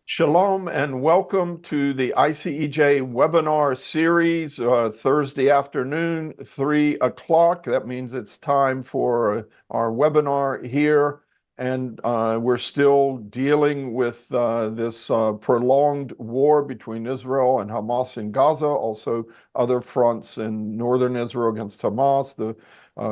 Shalom and welcome to the ICEJ webinar series, Thursday afternoon, 3 o'clock. That means it's time for our webinar here. And we're still dealing with this prolonged war between Israel and Hamas in Gaza, also other fronts in northern Israel against Hamas, the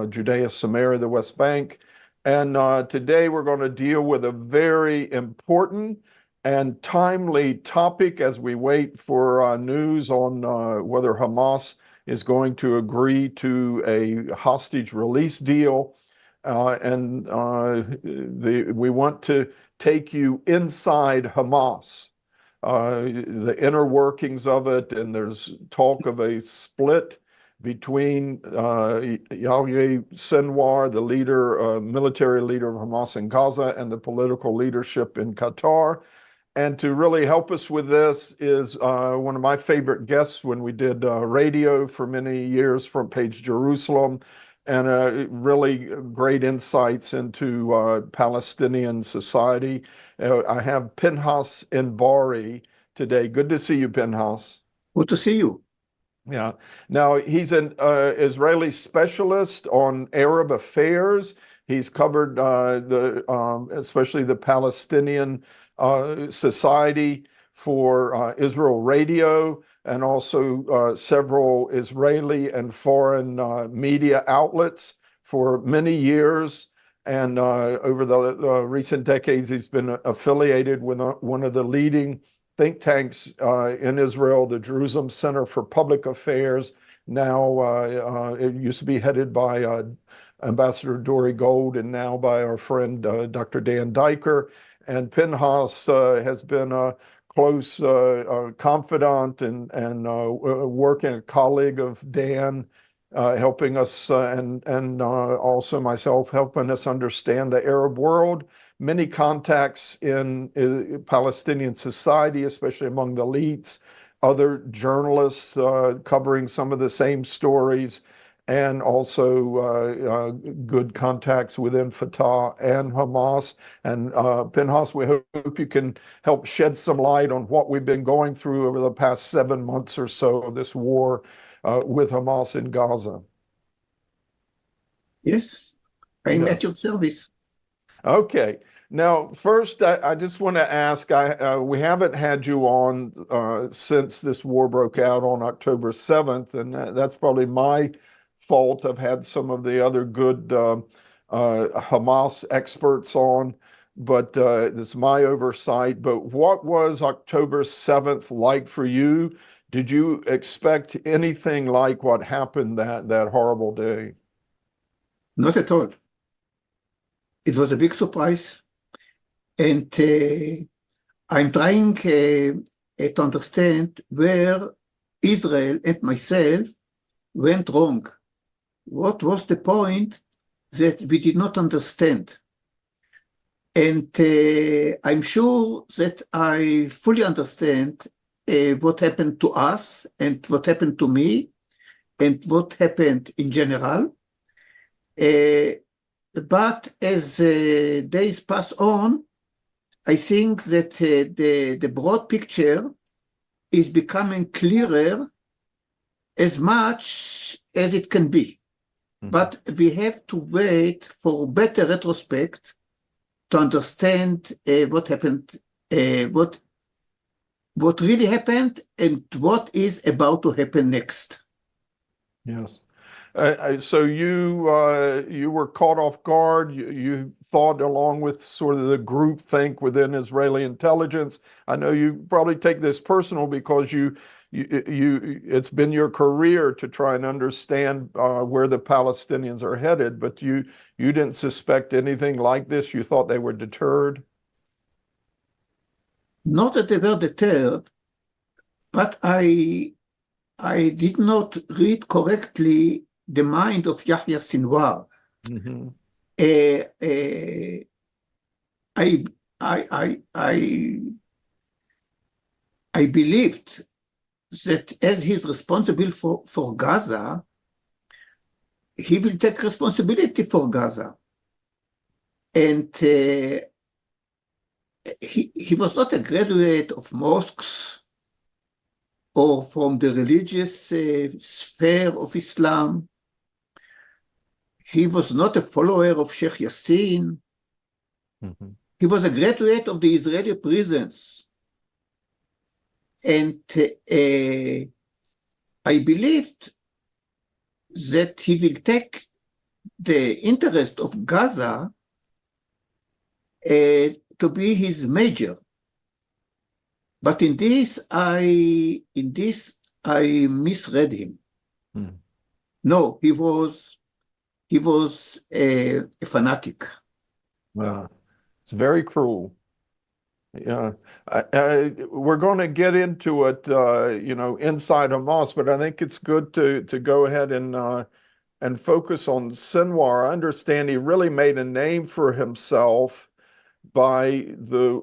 Judea, Samaria, the West Bank. And today we're going to deal with a very important and timely topic as we wait for news on whether Hamas is going to agree to a hostage release deal. We want to take you inside Hamas, the inner workings of it, and there's talk of a split between Yahya Sinwar, the leader, military leader of Hamas in Gaza, and the political leadership in Qatar. And to really help us with this is one of my favorite guests when we did radio for many years, Front Page Jerusalem, and really great insights into Palestinian society. I have Pinchas Inbari today. Good to see you, Pinchas. Good to see you. Yeah. Now, he's an Israeli specialist on Arab affairs. He's covered especially the Palestinian Society for Israel Radio, and also several Israeli and foreign media outlets for many years. And over the recent decades, he's been affiliated with one of the leading think tanks in Israel, the Jerusalem Center for Public Affairs. Now, it used to be headed by Ambassador Dori Gold, and now by our friend Dr. Dan Diker. And Pinchas has been a close confidant and working colleague of Dan, helping us and also myself, helping us understand the Arab world. Many contacts in Palestinian society, especially among the elites, other journalists covering some of the same stories, and also good contacts within Fatah and Hamas. And Pinchas, we hope you can help shed some light on what we've been going through over the past 7 months or so of this war with Hamas in Gaza. Yes, I'm at your service. Okay. Now, first, I just want to ask, we haven't had you on since this war broke out on October 7th, and that's probably my fault. I've had some of the other good Hamas experts on, but this is my oversight. But what was October 7th like for you? Did you expect anything like what happened that horrible day? Not at all. It was a big surprise. And I'm trying to understand where Israel and myself went wrong. What was the point that we did not understand? And I'm sure that I fully understand what happened to us and what happened to me and what happened in general. But as days pass on, I think that the broad picture is becoming clearer as much as it can be. Mm-hmm. But we have to wait for better retrospect to understand what happened, what really happened, and what is about to happen next. Yes. So you were caught off guard. You thought, along with sort of the group think within Israeli intelligence. I know you probably take this personal because it's been your career to try and understand where the Palestinians are headed, but you didn't suspect anything like this. You thought they were deterred. Not that they were deterred, but I did not read correctly the mind of Yahya Sinwar. Mm-hmm. I believed that as he's responsible for Gaza, he will take responsibility for Gaza. And he was not a graduate of mosques or from the religious sphere of Islam. He was not a follower of Sheikh Yassin. Mhm. He was a graduate of the Israeli prisons. And I believed that he will take the interest of Gaza to be his major. But in this, I misread him. Mm. No, he was a fanatic. Wow. It's very cruel. Yeah, we're going to get into it, inside Hamas, but I think it's good to go ahead and focus on Sinwar. I understand he really made a name for himself by the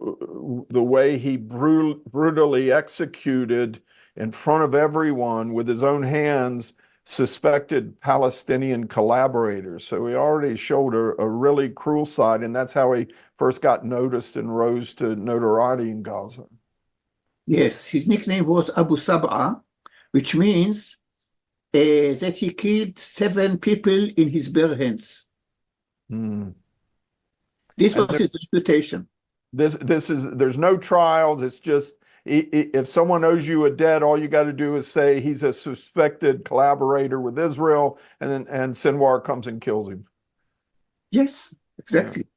way he brutally executed in front of everyone with his own hands suspected Palestinian collaborators. So he already showed a really cruel side, and that's how he first got noticed and rose to notoriety in Gaza. Yes, his nickname was Abu Sab'a, which means that he killed 7 people in his bare hands. Mm. This And was his reputation. there's no trials. It's just if someone owes you a debt, all you got to do is say he's a suspected collaborator with Israel, and Sinwar comes and kills him. Yes, exactly.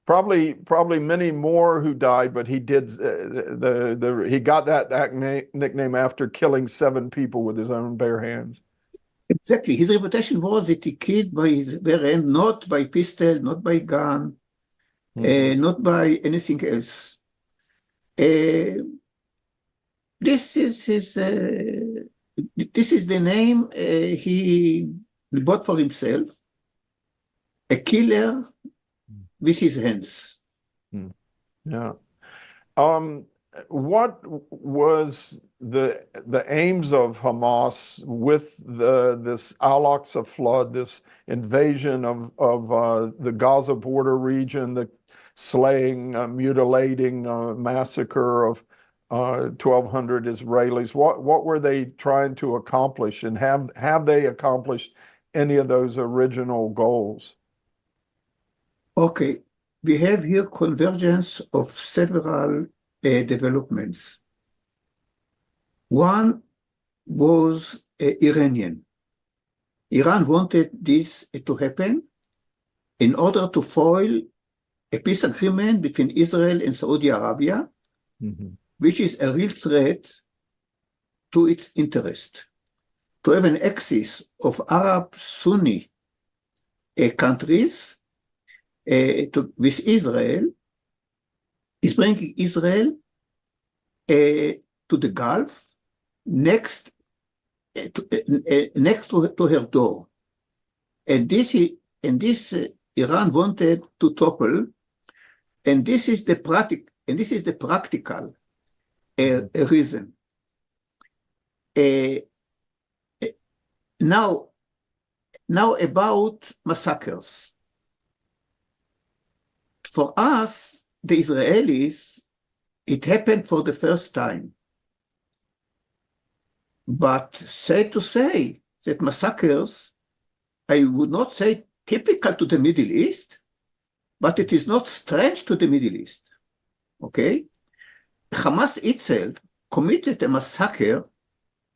Probably many more who died, but he did he got that nickname after killing 7 people with his own bare hands. Exactly. His reputation was that he killed by his bare hand, not by pistol, not by gun, not by anything else. This is the name he bought for himself, a killer with his hands. Yeah. What was the aims of Hamas with this Al-Aqsa flood, this invasion of the Gaza border region, the slaying, mutilating, massacre of 1,200 Israelis? What were they trying to accomplish, and have they accomplished any of those original goals? Okay, we have here convergence of several developments. One was Iranian. Iran wanted this to happen in order to foil a peace agreement between Israel and Saudi Arabia, which is a real threat to its interest. To have an axis of Arab Sunni countries with Israel is bringing Israel to the Gulf, next to her door. And this Iran wanted to topple, and this is the practical reason. Now about massacres. For us, the Israelis, it happened for the first time. But sad to say that massacres, I would not say typical to the Middle East, but it is not strange to the Middle East. Okay? Hamas itself committed a massacre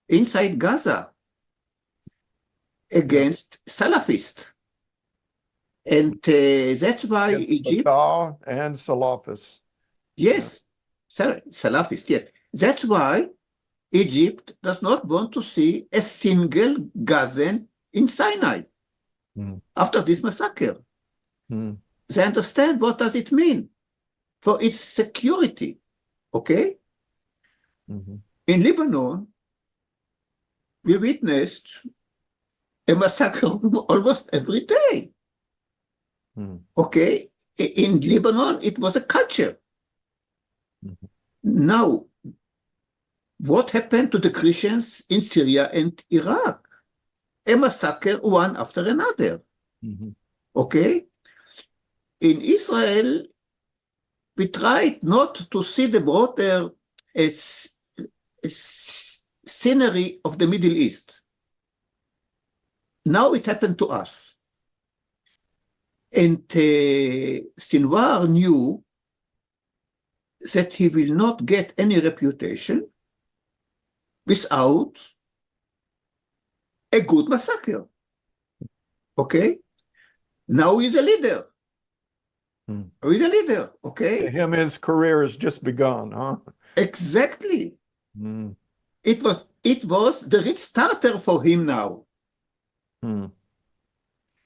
inside Gaza against Salafists. And that's why Egypt... Fatah and Salafists. Yes, Salafists, yes. That's why Egypt does not want to see a single Gazan in Sinai after this massacre. They understand what does it mean for its security, okay? In Lebanon, we witnessed a massacre almost every day, okay? In Lebanon, it was a culture. Now, what happened to the Christians in Syria and Iraq? A massacre one after another. Okay? In Israel, we tried not to see the broader scenery of the Middle East. Now it happened to us. And Sinwar knew that he will not get any reputation without a good massacre. Okay? Now he's a leader. He's a leader, okay? To him, his career has just begun, huh? Exactly. It was the rich starter for him now.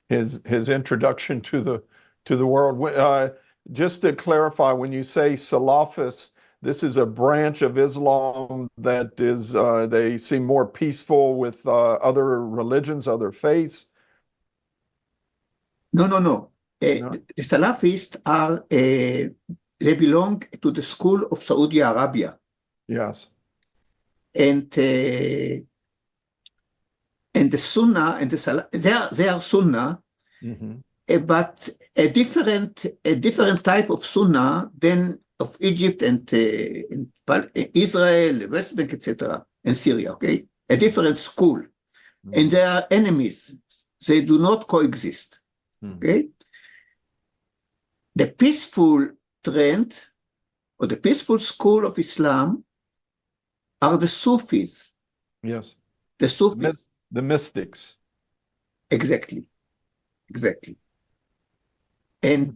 His introduction to the world. Just to clarify, when you say Salafists, this is a branch of Islam that is they seem more peaceful with other religions, other faiths. No. The Salafists are they belong to the school of Saudi Arabia. Yes. And the Sunnah and they are Sunnah, but a different type of Sunnah than of Egypt and Israel, West Bank, etc., and Syria. Okay, a different school, and they are enemies. They do not coexist. Okay, the peaceful trend or the peaceful school of Islam are the Sufis. Yes. The Sufis. The mystics. Exactly. And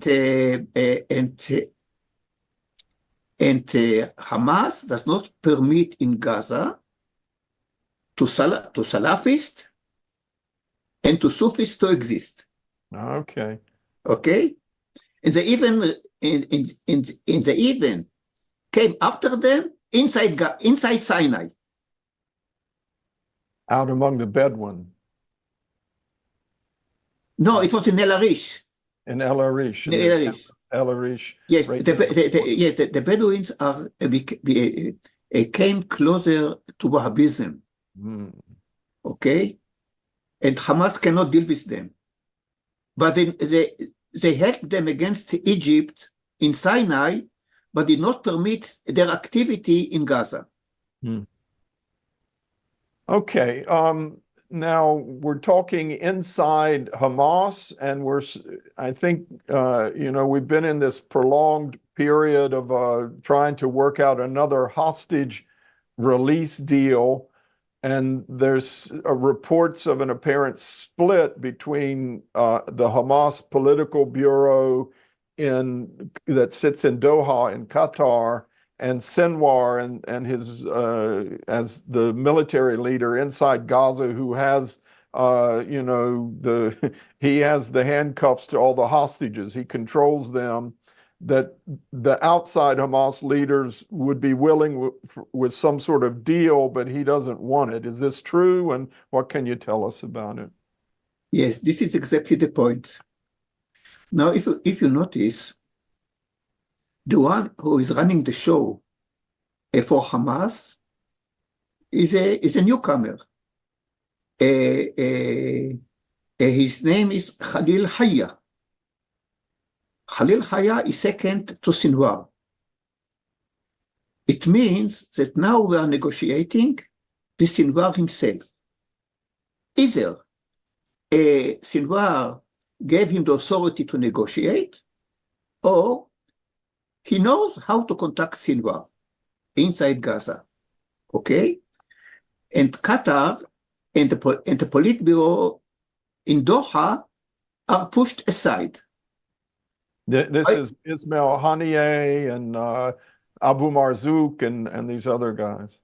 Hamas does not permit in Gaza to Salafists and to Sufis to exist. Okay. Okay? And they even came after them inside Sinai. Out among the Bedouin. No, it was in El Arish. In El Arish. El Arish. Yes, right the Bedouins came closer to Wahhabism. Okay? And Hamas cannot deal with them. But they helped them against Egypt in Sinai, but did not permit their activity in Gaza. Okay. Now we're talking inside Hamas, and I think, we've been in this prolonged period of trying to work out another hostage release deal. And there's reports of an apparent split between the Hamas political bureau that sits in Doha in Qatar, and Sinwar and his as the military leader inside Gaza, who has he has the handcuffs to all the hostages. He controls them. That the outside Hamas leaders would be willing with some sort of deal, but he doesn't want it. Is this true? And what can you tell us about it? Yes, this is exactly the point. Now, if you notice, the one who is running the show for Hamas is a newcomer. His name is Khalil Hayya. Khalil Hayya is second to Sinwar. It means that now we are negotiating with Sinwar himself. Either Sinwar gave him the authority to negotiate, or he knows how to contact Sinwar inside Gaza. Okay? And Qatar and the Politburo in Doha are pushed aside. This is Ismail Haniyeh and Abu Marzouk and these other guys.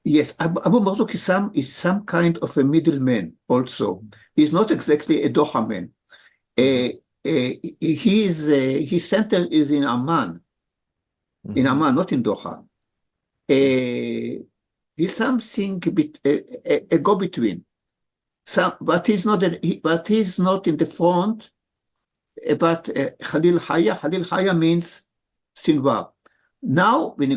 Yes, Abu Marzouk is some kind of a middleman also. He's not exactly a Doha man. His center is in Amman. In Amman, not in Doha. He's something a go-between. But he's not in the front. But Khalil Hayya means Sinwar. Now we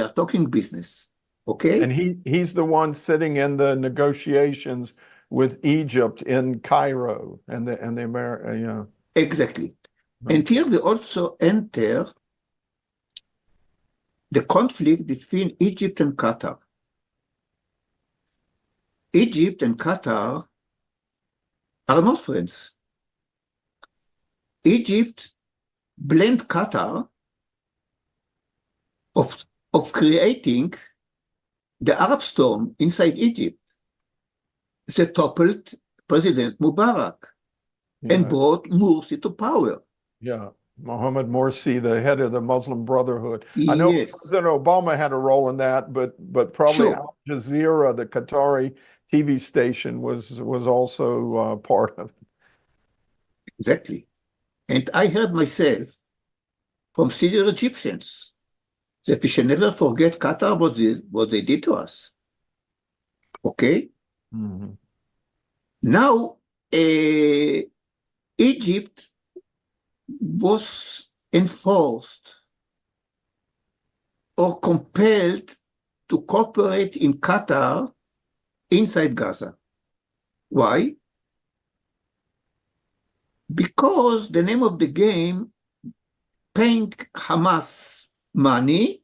are talking business, okay? And he's the one sitting in the negotiations with Egypt in Cairo and the America. Exactly. And here we also enter the conflict between Egypt and Qatar. Egypt and Qatar are not friends. Egypt blamed Qatar of creating the Arab storm inside Egypt that toppled President Mubarak and brought Morsi to power. Yeah, Mohammed Morsi, the head of the Muslim Brotherhood. I know Yes, President Obama had a role in that, but probably sure, Al Jazeera, the Qatari TV station, was also part of it. exactly. And I heard myself from senior Egyptians that we should never forget Qatar, what they did to us. Okay? Mhm. Now, Egypt was enforced or compelled to cooperate in Qatar inside Gaza. Why? Because the name of the game paying Hamas money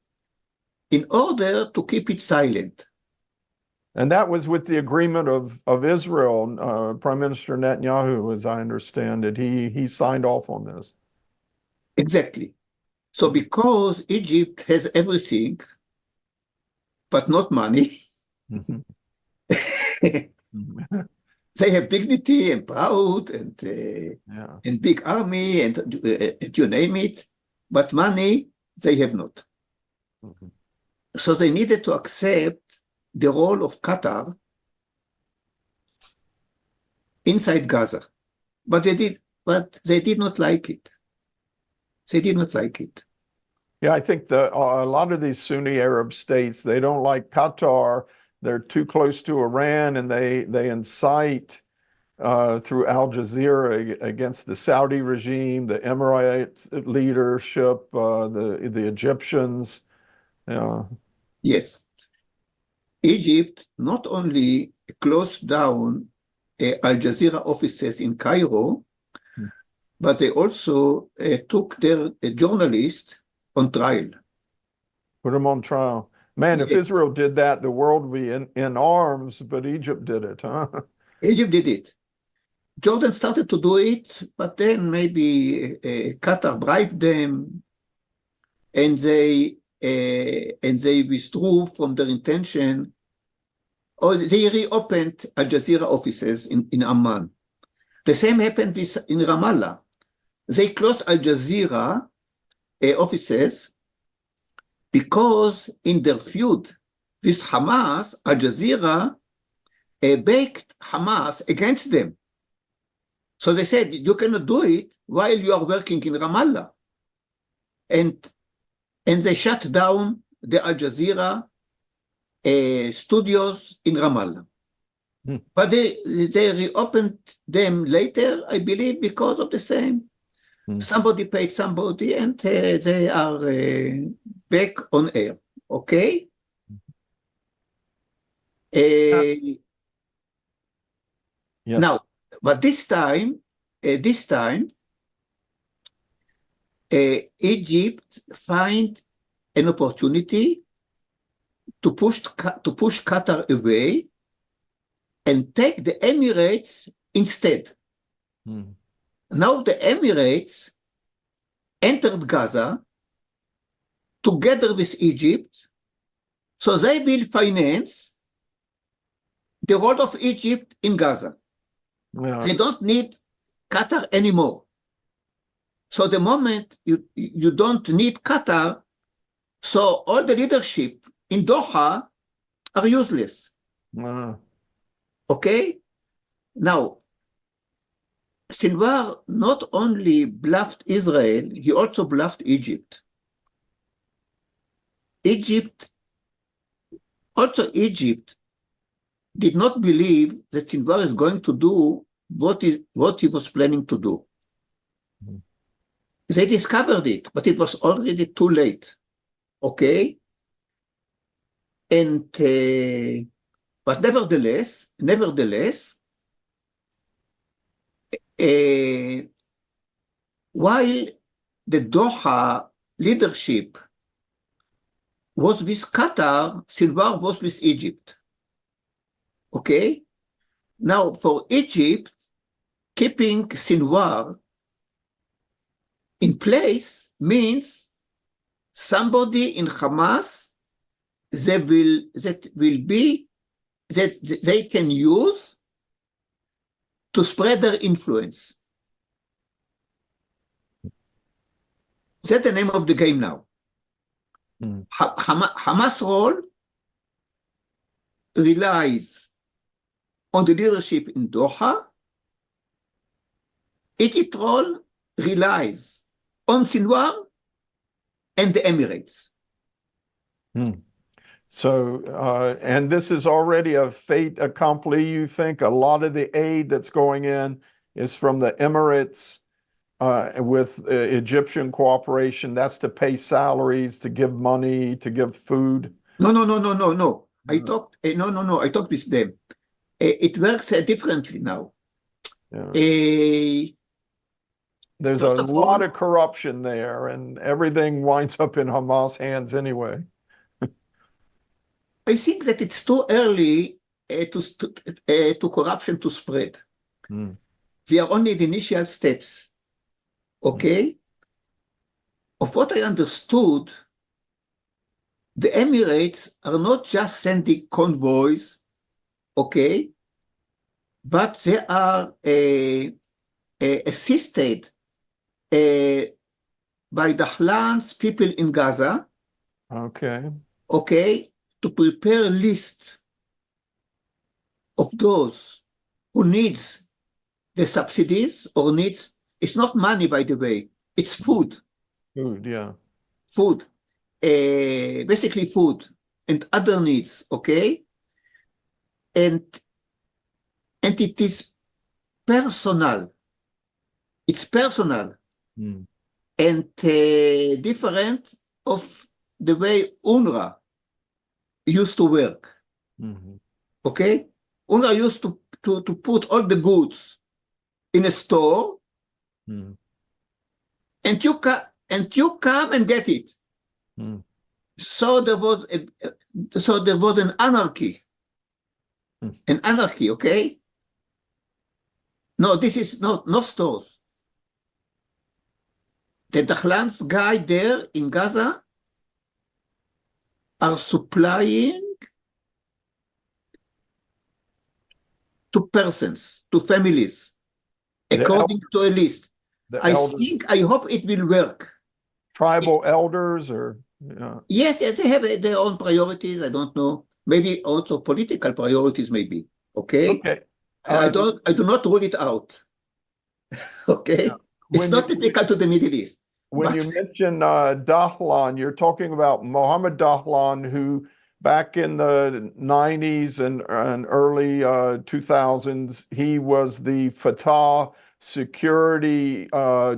in order to keep it silent. And that was with the agreement of Israel, Prime Minister Netanyahu, as I understand it. He signed off on this. Exactly. So because Egypt has everything, but not money, Mhm. they have dignity and proud Yeah. and big army and you name it, but money they have not. Mhm. So they needed to accept the role of Qatar inside Gaza, but they did not like it. They did not like it. Yeah, I think a lot of these Sunni Arab states, they don't like Qatar. They're too close to Iran, and they incite through Al Jazeera against the Saudi regime, the Emirates leadership, the Egyptians. Yes. Egypt not only closed down Al Jazeera offices in Cairo, but they also took their journalists on trial. Put them on trial. Man, if Yes. Israel did that, the world would be in arms, but Egypt did it, huh? Egypt did it. Jordan started to do it, but then maybe Qatar bribed them, and they withdrew from their intention, or they reopened Al Jazeera offices in Amman. The same happened in Ramallah. They closed Al Jazeera offices because in their feud with Hamas, Al Jazeera backed Hamas against them. So they said, you cannot do it while you are working in Ramallah. And they shut down the Al Jazeera studios in Ramallah. But they reopened them later, I believe, because of the same. Somebody paid somebody, and they are back on air. Okay? Yes. Now, but this time, Egypt find an opportunity to push Qatar away and take the Emirates instead. Now the Emirates entered Gaza together with Egypt, so they will finance the role of Egypt in Gaza. Yeah. They don't need Qatar anymore. So the moment you don't need Qatar, so all the leadership in Doha are useless. Okay? Now, Sinwar not only bluffed Israel, he also bluffed Egypt. Egypt did not believe that Sinwar is going to do what he was planning to do. They discovered it, but it was already too late. Okay? And but nevertheless, while the Doha leadership was with Qatar, Sinwar was with Egypt. Okay? Now, for Egypt, keeping Sinwar in place means somebody in Hamas that they can use to spread their influence. That's the name of the game now. Hamas role relies on the leadership in Doha. Egypt role relies on Sinwar and the Emirates. So, and this is already a fait accompli, you think? A lot of the aid that's going in is from the Emirates with Egyptian cooperation. That's to pay salaries, to give money, to give food. No. I talked with them. It works differently now. Yeah. There's a lot of corruption there, and everything winds up in Hamas' hands anyway. I think that it's too early to corruption to spread. We are only the initial steps. Okay? Of what I understood, the Emirates are not just sending convoys, okay, but they are assisted by Dahlan's people in Gaza. Okay, to prepare a list of those who needs the subsidies or needs, it's not money, by the way, it's food. Food, yeah. Food, basically food and other needs, okay? And it is personal. It's personal. And different of the way UNRWA used to work. Okay? UNRWA used to put all the goods in a store, and you come and get it. So there was an anarchy. An anarchy, okay? No, this is no stores. The Dahlan's guy there in Gaza are supplying to persons, to families, according to a list. I hope it will work. Tribal elders or? Yes, they have their own priorities. I don't know. Maybe also political priorities, maybe. Okay? I do not rule it out. Okay? It's not typical to the Middle East. When you mention Dahlan, you're talking about Mohammed Dahlan, who back in the 90s and early 2000s, he was the Fatah security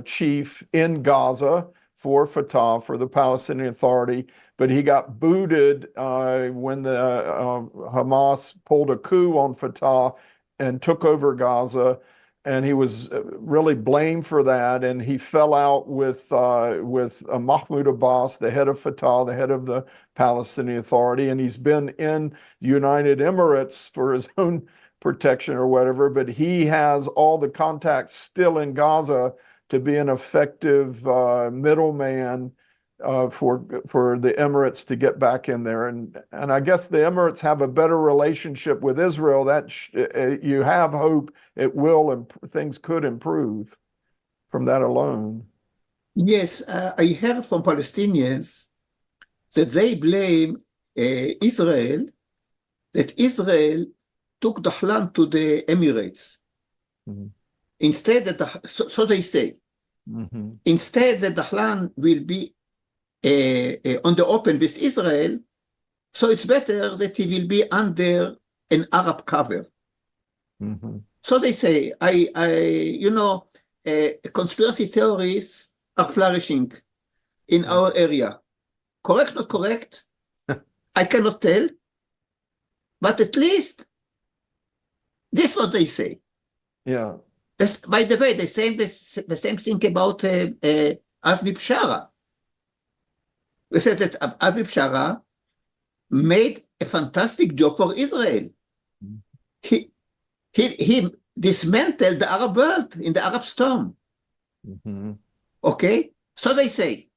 chief in Gaza for Fatah, for the Palestinian Authority, but he got booted when the Hamas pulled a coup on Fatah and took over Gaza. And he was really blamed for that, and he fell out with Mahmoud Abbas, the head of Fatah, the head of the Palestinian Authority, and he's been in the United Emirates for his own protection or whatever, but he has all the contacts still in Gaza to be an effective middleman for the Emirates to get back in there. And I guess the Emirates have a better relationship with Israel. That you have hope it will, and things could improve from that alone. Yes, I heard from Palestinians that they blame Israel, that Israel took Dahlan to the Emirates. Instead, so they say, instead that Dahlan will be on the open with Israel, so it's better that he will be under an Arab cover. So they say, conspiracy theories are flourishing in our area. Correct, not correct? I cannot tell, but at least this is what they say. Yeah. By the way, the same thing about Azmi Bishara. They said that Azmi Bishara made a fantastic job for Israel. He dismantled the Arab world in the Arab Storm. Mhm. Okay? So they say.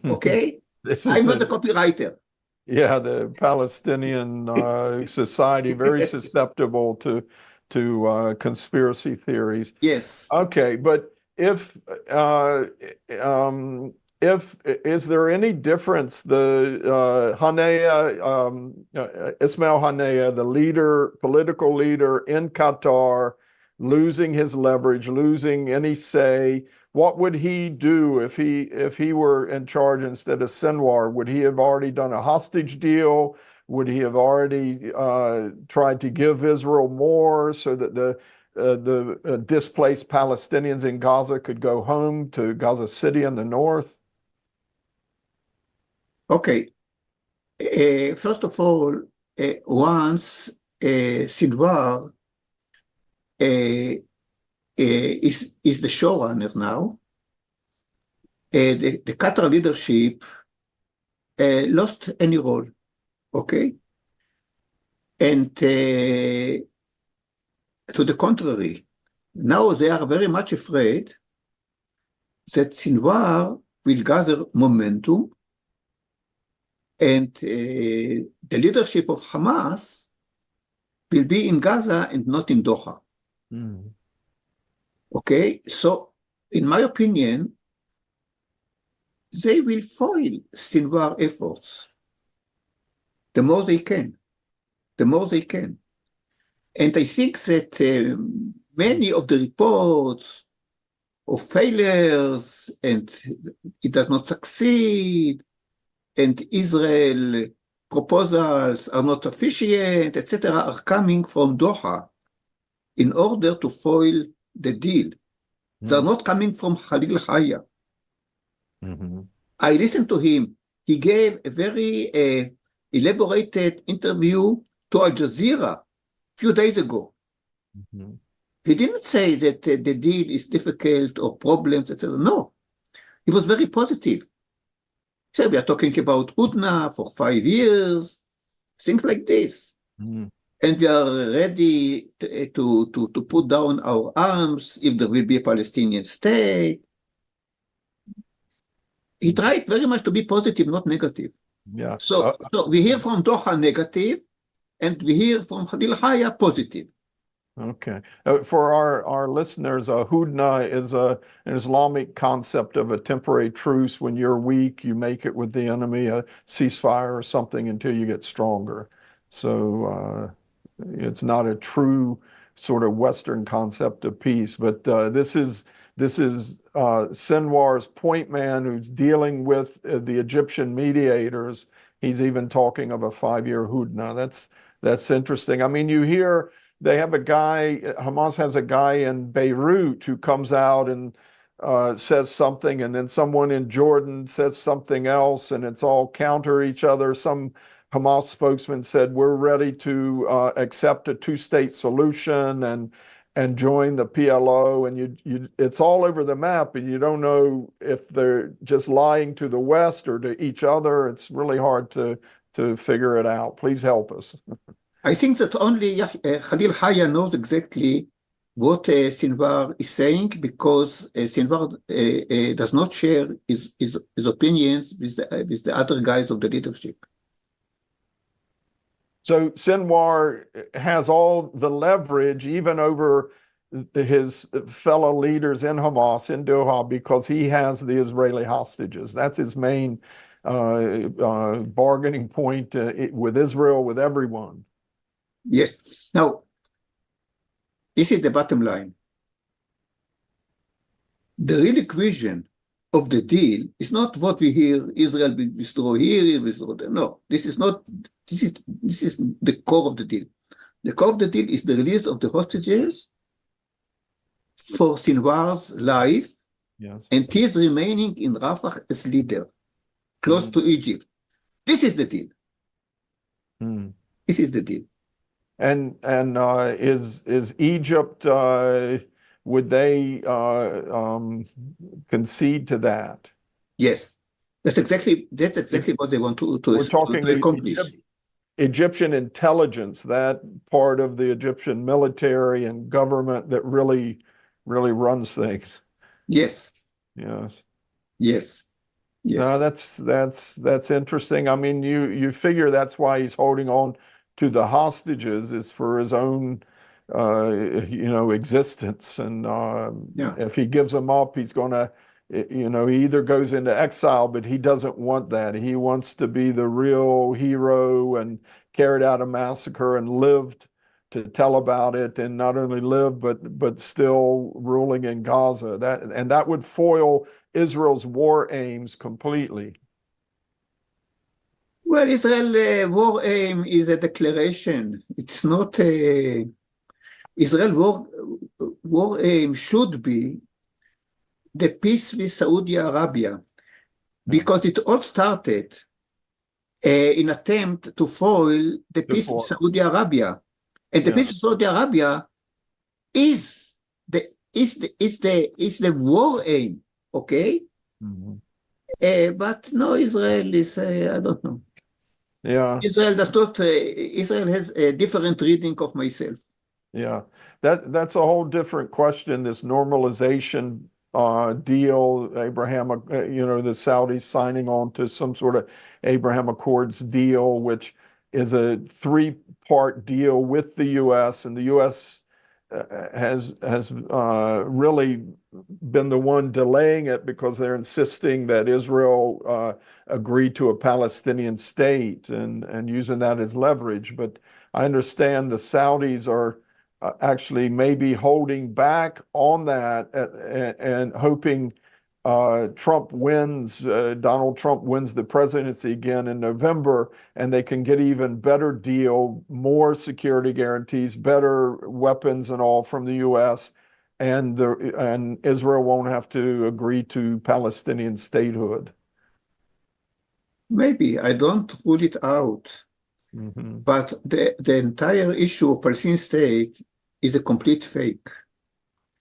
Okay? I'm not the copywriter. Yeah, the Palestinian society, very susceptible to conspiracy theories. Yes. Okay, but if is there any difference the Ismail Haniyeh, the political leader in Qatar, losing his leverage, losing any say? What would he do if he were in charge instead of Sinwar? Would he have already done a hostage deal? Would he have already tried to give Israel more so that the displaced Palestinians in Gaza could go home to Gaza City in the north? Okay. First of all, once Sinwar is the showrunner now, the Qatar leadership lost any role, okay? And to the contrary, now they are very much afraid that Sinwar will gather momentum and the leadership of Hamas will be in Gaza and not in Doha. Mm. Okay, so in my opinion, they will foil Sinwar efforts the more they can. And I think that many of the reports of failures and it does not succeed and Israel proposals are not sufficient, etc., are coming from Doha in order to foil the deal. They're not coming from Khalil Haya. Mm-hmm. I listened to him. He gave a very elaborated interview to Al Jazeera a few days ago. Mm-hmm. He didn't say that the deal is difficult or problems, etc. No, he was very positive. So we are talking about Udna for 5 years, things like this. Mm-hmm. And we are ready to put down our arms if there will be a Palestinian state. He tried very much to be positive, not negative. Yeah. So we hear from Doha negative, and we hear from Khalil Haya positive. Okay. For our listeners, hudna is an Islamic concept of a temporary truce. When you're weak, you make it with the enemy, a ceasefire or something until you get stronger. So it's not a true sort of Western concept of peace, but this is Sinwar's point man who's dealing with the Egyptian mediators. He's even talking of a 5-year hudna. That's interesting. I mean, you hear. They have a guy, Hamas has a guy in Beirut who comes out and says something, and then someone in Jordan says something else, and it's all counter each other. Some Hamas spokesman said, we're ready to accept a two-state solution and join the PLO, and it's all over the map, and you don't know if they're just lying to the West or to each other. It's really hard to figure it out. Please help us. I think that only Khalil Haya knows exactly what Sinwar is saying because Sinwar does not share his opinions with the other guys of the leadership. So Sinwar has all the leverage even over his fellow leaders in Hamas in Doha because he has the Israeli hostages. That's his main bargaining point with Israel, with everyone. Yes. Now, this is the bottom line. The real equation of the deal is not what we hear, Israel will withdraw here, withdraw there. No, this is the core of the deal. The core of the deal is the release of the hostages for Sinwar's life, yes, and he is remaining in Rafah as leader, close to Egypt. This is the deal. This is the deal. And is Egypt, would they concede to that? Yes, that's exactly what they want We're talking to accomplish. Egyptian intelligence, that part of the Egyptian military and government that really runs things. Yes, Yes. yes, No, yes. that's interesting. I mean, you figure that's why he's holding on to the hostages is for his own existence. And Yeah. if he gives them up, he's gonna, he either goes into exile, but he doesn't want that. He wants to be the real hero and carried out a massacre and lived to tell about it, and not only live, but still ruling in Gaza. That would foil Israel's war aims completely. Well, Israel war aim is a declaration. It's not a Israel war aim should be the peace with Saudi Arabia, because it all started in attempt to foil the peace with Saudi Arabia, and the peace with Saudi Arabia is the war aim, okay? Mm-hmm. But no, Israel is I don't know. Yeah. Israel does not. Israel has a different reading of myself. Yeah, that's a whole different question. This normalization deal, Abraham, the Saudis signing on to some sort of Abraham Accords deal, which is a three-part deal with the U.S. and the U.S. Has really been the one delaying it because they're insisting that Israel agree to a Palestinian state and using that as leverage. But I understand the Saudis are actually maybe holding back on that and hoping Trump wins, Donald Trump wins the presidency again in November, and they can get even better deal, more security guarantees, better weapons and all from the U.S., and Israel won't have to agree to Palestinian statehood. Maybe, I don't rule it out. Mm-hmm. But the entire issue of Palestinian state is a complete fake.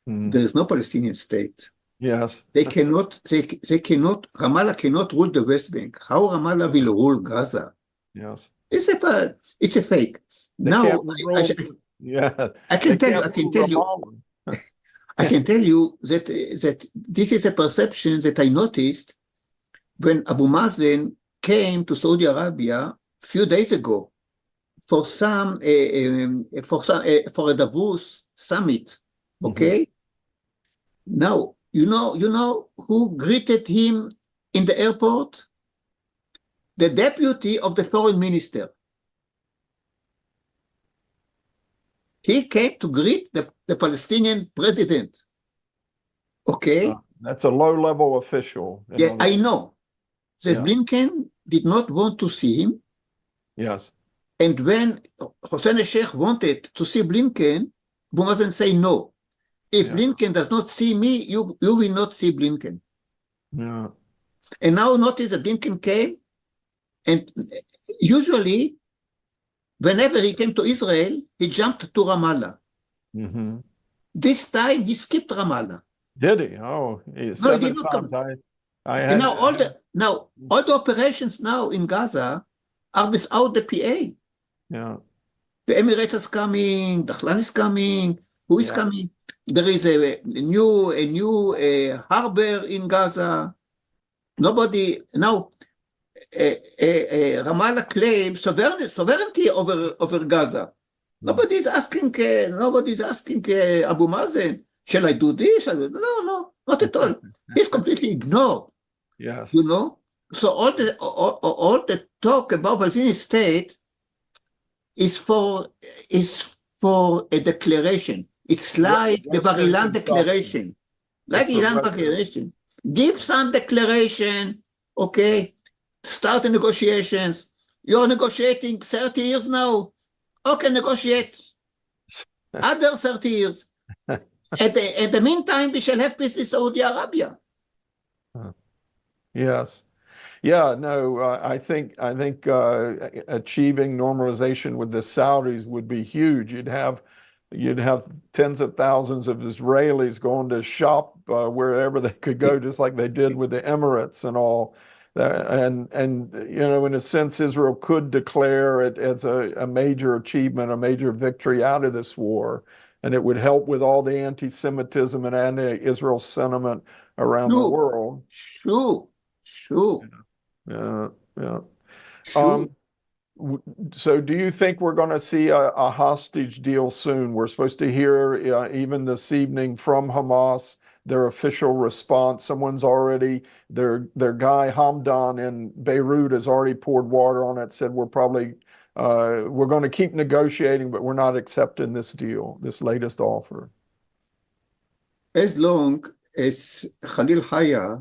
There is no Palestinian state. Yes. They cannot, Ramallah cannot rule the West Bank. How Ramallah will rule Gaza? Yes. It's a fake. They now, I can tell you that this is a perception that I noticed when Abu Mazen came to Saudi Arabia a few days ago for a Davos summit. Okay. Mm-hmm. Now, you know who greeted him in the airport? The deputy of the foreign minister. He came to greet the Palestinian president. Okay. That's a low-level official. Yeah, I know. That Blinken did not want to see him. Yes. And when Hossein el-Sheikh wanted to see Blinken, Abu Mazen say no. If Blinken does not see me, you will not see Blinken. Yeah. And now notice that Blinken came, and usually, whenever he came to Israel, he jumped to Ramallah. Mm-hmm. This time, he skipped Ramallah. Did he? Oh, no, he did not come. And now all the operations now in Gaza are without the PA. Yeah. The Emirates is coming, Dahlan is coming, who is coming? There is a new harbor in Gaza. Nobody now. Ramallah claims sovereignty over Gaza. Nobody's asking Abu Mazen, shall I do this? No, not at all. He's completely ignored. Yes. So all the talk about Palestinian state is for a declaration. It's like the Bar-Ilan declaration. Give some declaration, okay? Start the negotiations. You're negotiating 30 years now. Okay, negotiate. Other 30 years. At the meantime, we shall have peace with Saudi Arabia. Yes. Yeah, no, I think achieving normalization with the Saudis would be huge. You'd have tens of thousands of Israelis going to shop wherever they could go, just like they did with the Emirates and all. And in a sense, Israel could declare it as a major achievement, a major victory out of this war, and it would help with all the anti-Semitism and anti-Israel sentiment around the Sure, world. sure, sure, Yeah, yeah. sure. Um, so do you think we're going to see a hostage deal soon? We're supposed to hear even this evening from Hamas their official response. Their guy Hamdan in Beirut has already poured water on it, said we're going to keep negotiating, but we're not accepting this deal, this latest offer. As long as Khalil Haya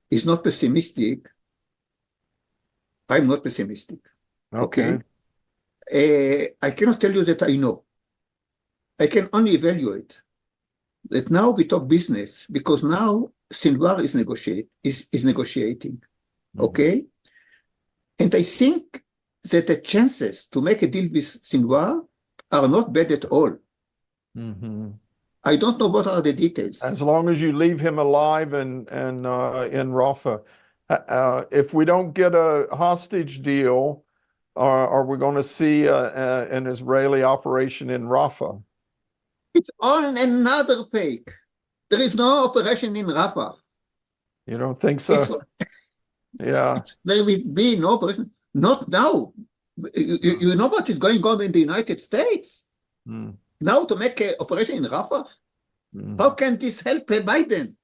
is not pessimistic, I'm not pessimistic. Okay? Okay. I cannot tell you that I know. I can only evaluate that now we talk business because now Sinwar is negotiating. Mhm. Okay? And I think that the chances to make a deal with Sinwar are not bad at all. Mhm. I don't know what are the details. As long as you leave him alive and in Rafah. If we don't get a hostage deal, are we going to see an Israeli operation in Rafah? It's all another fake. There is no operation in Rafah. You don't think If so? Yeah. there will be no operation, not now. You know what is going on in the United States? Mm, Now to make an operation in Rafah? How mm. can this help Biden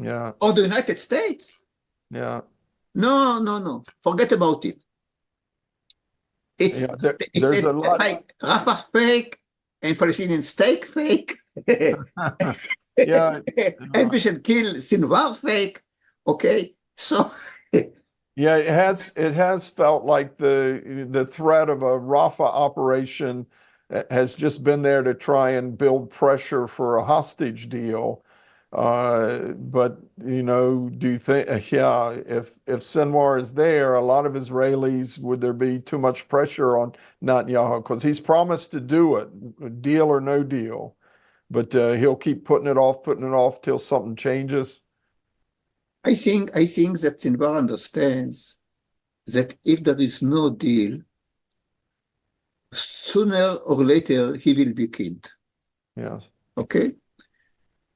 Yeah. or the United States? Yeah. No, no, no. Forget about it. It's Yeah. it's There's a a lot. like Rafah fake and Palestinian state fake. Yeah. And we should kill Sinwar fake. Okay, so Yeah, it has felt like the threat of a Rafah operation has just been there to try and build pressure for a hostage deal. But do you think, yeah, if Sinwar is there, a lot of Israelis, would there be too much pressure on Netanyahu? Because he's promised to do it, deal or no deal, but he'll keep putting it off till something changes. I think that Sinwar understands that if there is no deal, sooner or later he will be killed. Yes. Okay,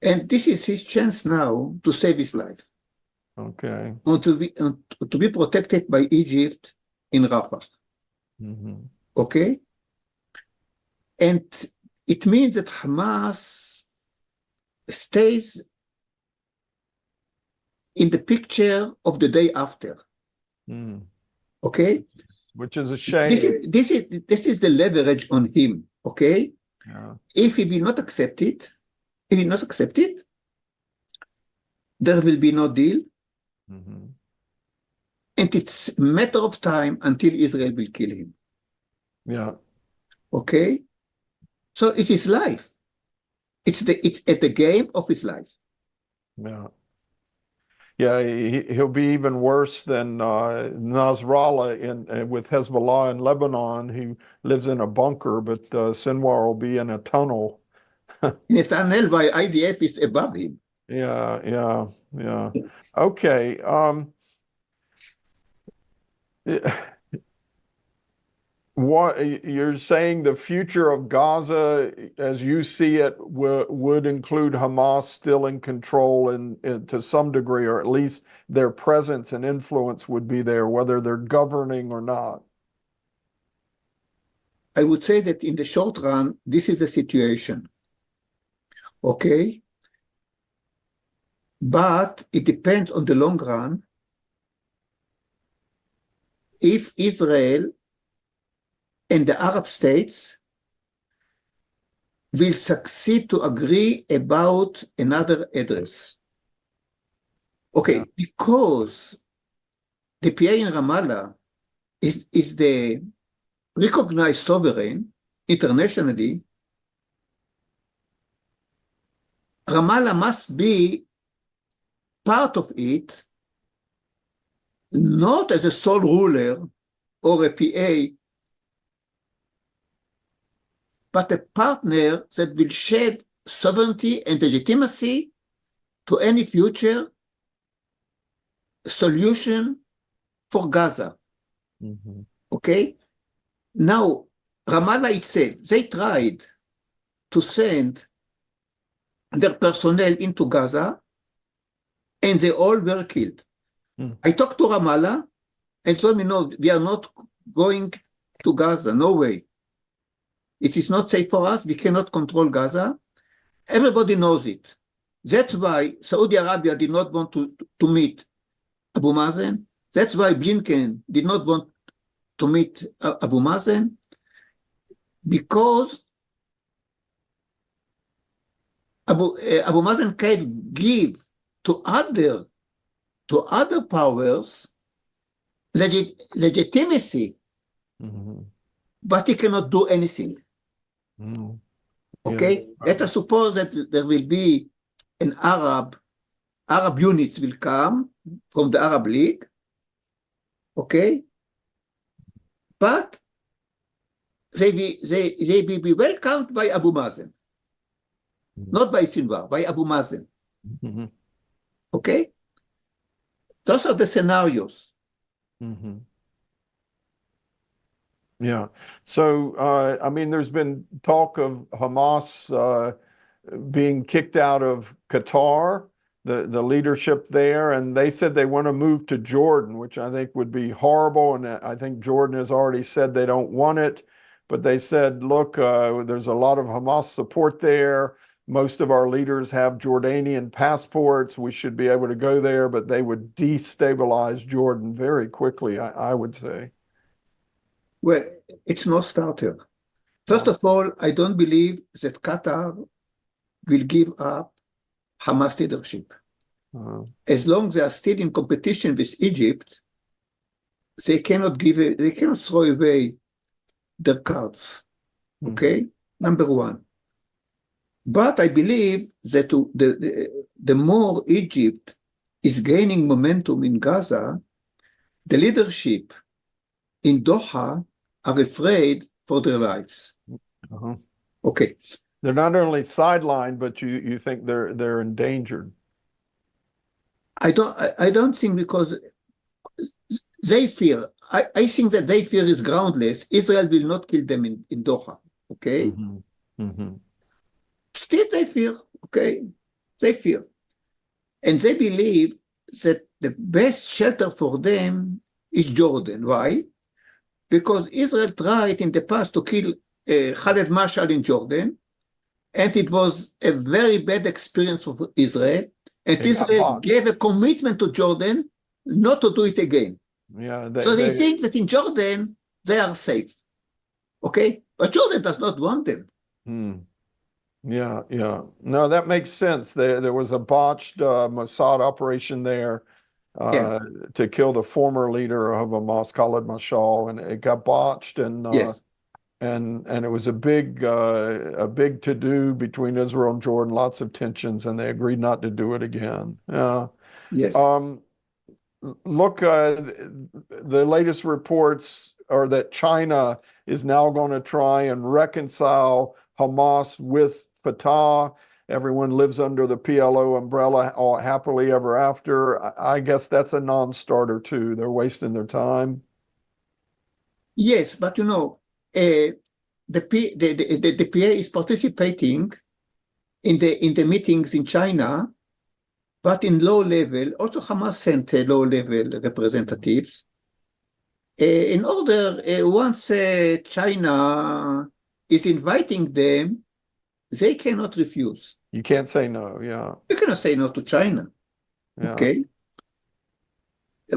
and this is his chance now to save his life, Okay. or to be protected by Egypt in Rafah. Hmm. Okay, and it means that Hamas stays in the picture of the day after. Mm. Okay, Which is a this shame. is this is this is the leverage on him. Okay, Yeah. if he will not accept it, he will not accept it. There will be no deal, Hmm. and it's a matter of time until Israel will kill him. Yeah. Okay, so it is life. It's at the game of his life. Yeah. Yeah. He'll be even worse than Nasrallah with Hezbollah in Lebanon. He lives in a bunker, but Sinwar will be in a tunnel. Netanel by IDF is above him. Yeah. Yeah. Yeah. Okay. What you're saying, the future of Gaza, as you see it, would include Hamas still in control and to some degree, or at least their presence and influence would be there, whether they're governing or not. I would say that in the short run, this is the situation. Okay, but it depends on the long run. If Israel and the Arab states will succeed to agree about another address. Yeah. Okay, because the PA in Ramallah is the recognized sovereign internationally, Ramallah must be part of it not as a sole ruler or a PA, but a partner that will shed sovereignty and legitimacy to any future solution for Gaza. Mm-hmm. Okay? Now, Ramallah itself, they tried to send their personnel into Gaza, and they all were killed. Mm. I talked to Ramallah and told me, no, we are not going to Gaza, no way. It is not safe for us, we cannot control Gaza. Everybody knows it. That's why Saudi Arabia did not want to meet Abu Mazen. That's why Blinken did not want to meet Abu Mazen, because Abu Mazen can give to other powers legitimacy, Mm-hmm. but he cannot do anything. Mm-hmm. Okay, Yeah. let us suppose that there will be an Arab units will come from the Arab League, okay, but they will be welcomed by Abu Mazen, not by Sinwar, by Abu Mazen. Mm-hmm. Okay, those are the scenarios. Mm-hmm. Yeah. So, I mean, there's been talk of Hamas being kicked out of Qatar, the leadership there, and they said they want to move to Jordan, which I think would be horrible. And I think Jordan has already said they don't want it. But they said, look, there's a lot of Hamas support there. Most of our leaders have Jordanian passports. We should be able to go there, but they would destabilize Jordan very quickly, I would say. Well, it's no starter. First of all, I don't believe that Qatar will give up Hamas leadership. As long as they are still in competition with Egypt, they cannot throw away their cards. Okay, number one. But I believe that the more Egypt is gaining momentum in Gaza, the leadership in Doha are afraid for their lives. Uh-huh. Okay. They're not only sidelined, but you think they're endangered. I don't think, because they fear. I think that they fear is groundless. Israel will not kill them in Doha. Okay. Mm-hmm. Mm-hmm. Still they fear. Okay. They fear. And they believe that the best shelter for them is Jordan. Why? Because Israel tried in the past to kill Khaled Mashal in Jordan, and it was a very bad experience for Israel. And Israel gave a commitment to Jordan not to do it again. Yeah, so they think that in Jordan, they are safe. Okay? But Jordan does not want them. Yeah, yeah. No, that makes sense. There was a botched Mossad operation there to kill the former leader of Hamas, Khaled Mashal, and it got botched, and yes. And it was a big to-do between Israel and Jordan, lots of tensions, and they agreed not to do it again. Yes. Look, the latest reports are that China is now going to try and reconcile Hamas with Fatah. Everyone lives under the PLO umbrella all happily ever after. I guess that's a non-starter too. They're wasting their time. Yes, but you know, the PA is participating in the meetings in China, but in low level. Also, Hamas sent low level representatives. In order, once China is inviting them, they cannot refuse. You can't say no, yeah. You cannot say no to China. Yeah. Okay.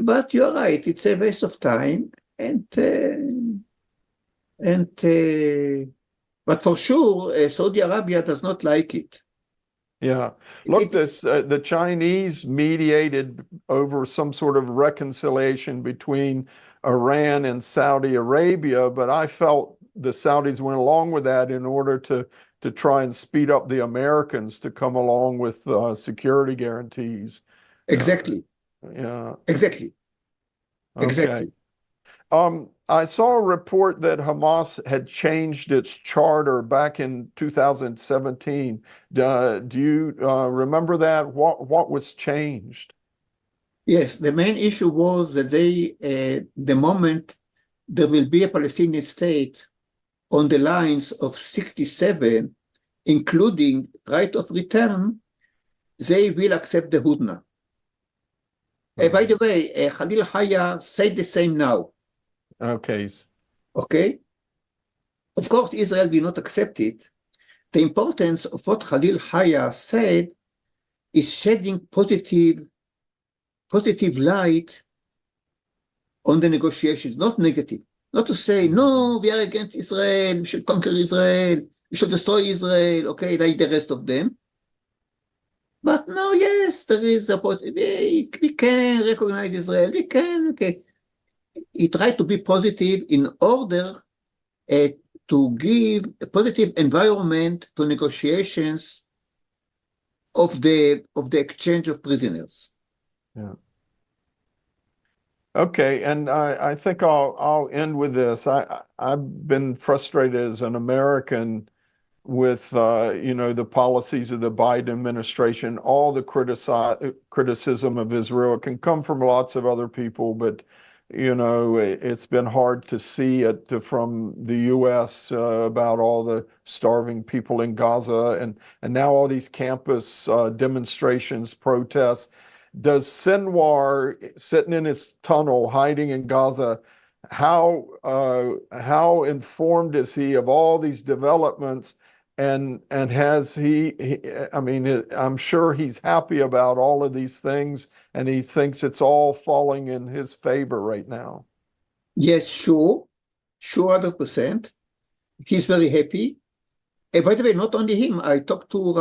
But you're right, it's a waste of time, but for sure, Saudi Arabia does not like it. Yeah. Look, the Chinese mediated over some sort of reconciliation between Iran and Saudi Arabia, but I felt the Saudis went along with that in order to try and speed up the Americans to come along with security guarantees. Exactly. Yeah. Exactly. Okay. Exactly. I saw a report that Hamas had changed its charter back in 2017. Do you remember that? What was changed? Yes, the main issue was that the moment there will be a Palestinian state on the lines of 67, including right of return, they will accept the Hudna. By the way, Khalil Haya said the same now. Okay. Okay? Of course, Israel will not accept it. The importance of what Khalil Haya said is shedding positive light on the negotiations, not negative. Not to say, no, we are against Israel, we should conquer Israel, we should destroy Israel, okay, like the rest of them. But no, yes, there is we can recognize Israel, we can, okay. He tried to be positive in order uh, to give a positive environment to negotiations of the exchange of prisoners. Yeah. Okay, and I think I'll end with this. I've been frustrated as an American with the policies of the Biden administration. All the criticism of Israel, it can come from lots of other people, but it's been hard to see it from the U.S. About all the starving people in Gaza, and now all these campus demonstrations, protests. Does Sinwar, sitting in his tunnel, hiding in Gaza, how informed is he of all these developments? And has I mean, I'm sure he's happy about all of these things, and he thinks it's all falling in his favor right now. Yes, sure, 100%. He's very happy. And by the way, not only him, I talked to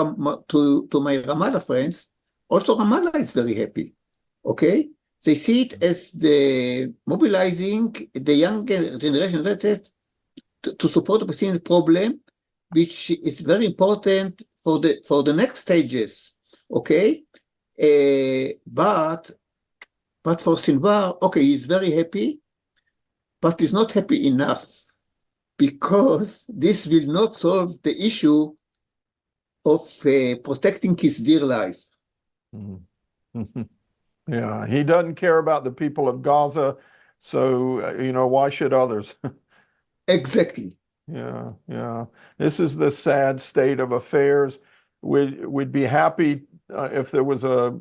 my Ramallah friends. Also, Ramallah is very happy. Okay? They see it as the mobilizing the younger generation to support the Palestinian problem, which is very important for the next stages. Okay? But for Sinwar, okay, he's very happy, but he's not happy enough, because this will not solve the issue of protecting his dear life. Mm-hmm. Yeah, he doesn't care about the people of Gaza, so why should others? Exactly. Yeah, yeah. This is the sad state of affairs. We'd be happy if there was a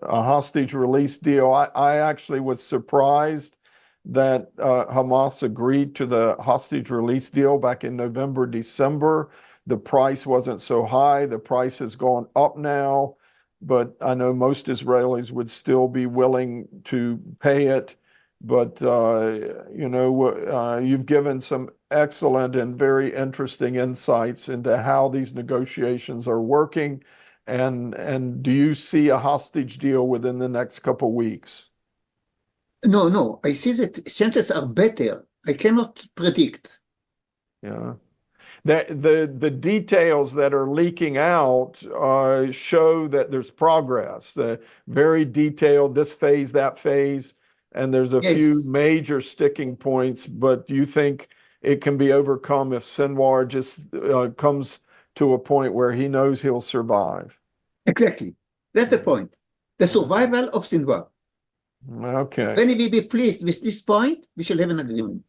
hostage release deal. I actually was surprised that Hamas agreed to the hostage release deal back in November, December. The price wasn't so high. The price has gone up now, but I know most Israelis would still be willing to pay it. But you've given some excellent and very interesting insights into how these negotiations are working. And do you see a hostage deal within the next couple of weeks? No, I see that chances are better. I cannot predict. Yeah. The details that are leaking out show that there's progress. The very detailed, this phase, that phase, and there's a few Yes, major sticking points. But do you think it can be overcome if Sinwar just comes to a point where he knows he'll survive? exactly. That's the point. The Okay. survival of Sinwar. Okay. When we be pleased with this point, we shall have an agreement.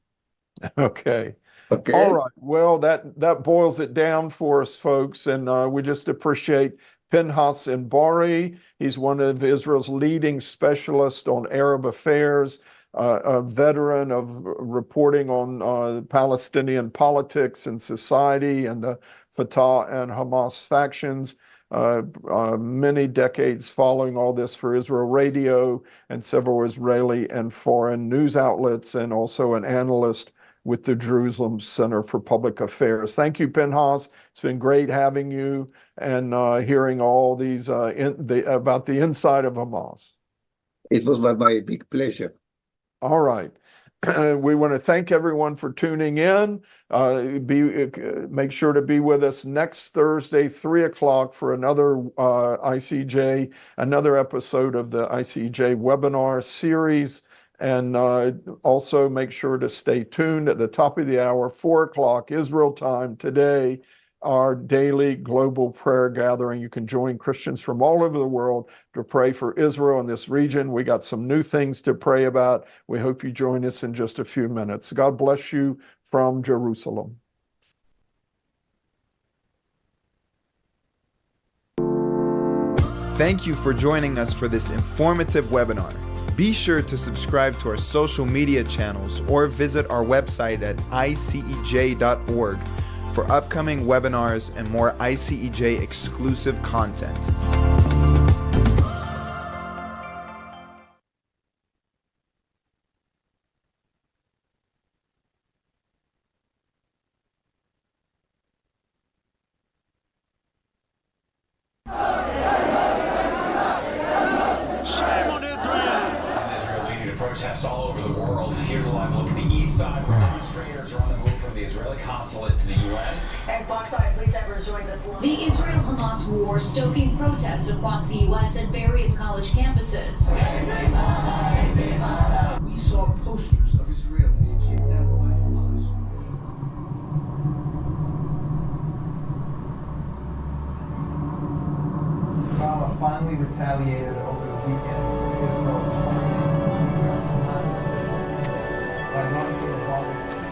Okay. All Okay? right. Well, that boils it down for us, folks, and we just appreciate Pinchas Inbari. He's one of Israel's leading specialists on Arab affairs, a veteran of reporting on Palestinian politics and society and the Fatah and Hamas factions. Many decades following all this for Israel Radio and several Israeli and foreign news outlets, and also an analyst with the Jerusalem Center for Public Affairs. Thank you, Pinchas. It's been great having you and hearing all these about the inside of Hamas. It was my big pleasure. All right. We want to thank everyone for tuning in. Make sure to be with us next Thursday, 3 o'clock, for another ICEJ, another episode of the ICEJ webinar series. And also make sure to stay tuned at the top of the hour, 4 o'clock Israel time today, our daily global prayer gathering. You can join Christians from all over the world to pray for Israel in this region. We got some new things to pray about. We hope you join us in just a few minutes. God bless you from Jerusalem. Thank you for joining us for this informative webinar. Be sure to subscribe to our social media channels or visit our website at icej.org for upcoming webinars and more ICEJ exclusive content. Protests all over the world. Here's a live look at the east side where demonstrators are on the move from the Israeli consulate to the UN. And Fox 5's Lisa Evers joins us live. The Israel-Hamas war stoking protests across the U.S. at various college campuses. We saw posters of Israelis kidnapped by Hamas. Obama finally retaliated over the weekend for Israel's targeting the secret Hamas official by launching a bomb at 60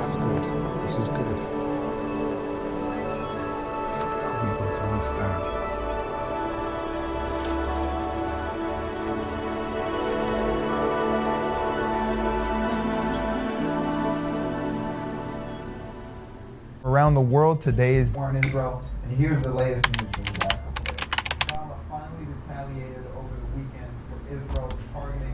That's good. This is good. People can understand. Around the world today is war in Israel, and here's the latest news from the last couple of days. Obama finally retaliated over the weekend for Israel's targeting